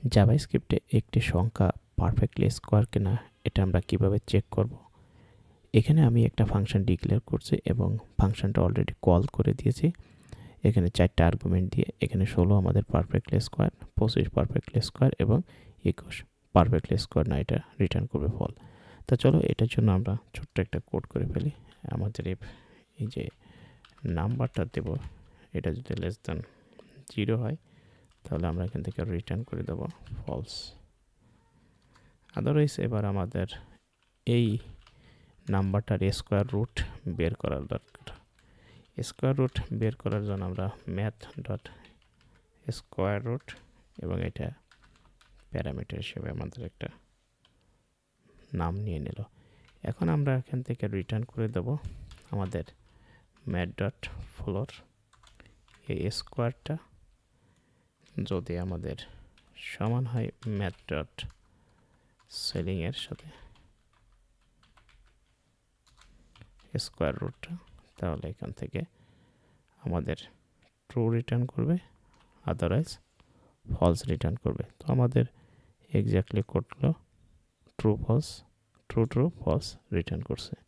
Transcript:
জাভাস্ক্রিপ্টে একটি সংখ্যা perfectly square কিনা এটা আমরা কিভাবে চেক করব। এখানে আমি একটা ফাংশন ডিক্লেয়ার করছি এবং ফাংশনটা অলরেডি কল করে দিয়েছি। এখানে 4টা আর্গুমেন্ট দিয়ে এখানে 16 আমাদের পারফেক্টলি স্কোয়ার, 25 পারফেক্টলি স্কোয়ার এবং 21 পারফেক্টলি স্কোয়ার না, এটা রিটার্ন করবে ফল। তো চলো এটার জন্য আমরা ছোট্ট একটা কোড করে ফেলি। আমাদের এই যে নাম্বারটা দেব, এটা যদি লেস দ্যান 0 হয় তাহলে আমরা এখান থেকে রিটার্ন করে দেবো ফলস। আদারওয়াইজ এবার আমাদের এই নাম্বারটার স্কোয়ার রুট বের করার দরকার। স্কোয়ার রুট বের করার জন্য আমরা ম্যাথ ডট স্কোয়ার রুট এবং এটা প্যারামিটার হিসেবে আমাদের একটা নাম নিয়ে নিল। এখন আমরা এখান থেকে রিটার্ন করে দেব আমাদের ম্যাথ ডট ফ্লোর এই স্কোয়ারটা যদি আমাদের সমান হয় ম্যাথ ডট সেলিংয়ের সাথে স্কোয়ার রুটটা, তাহলে এখান থেকে আমাদের ট্রু রিটার্ন করবে, আদারওয়াইজ ফলস রিটার্ন করবে। তো আমাদের এক্স্যাক্টলি কোডগুলো true false, true true false return করছে।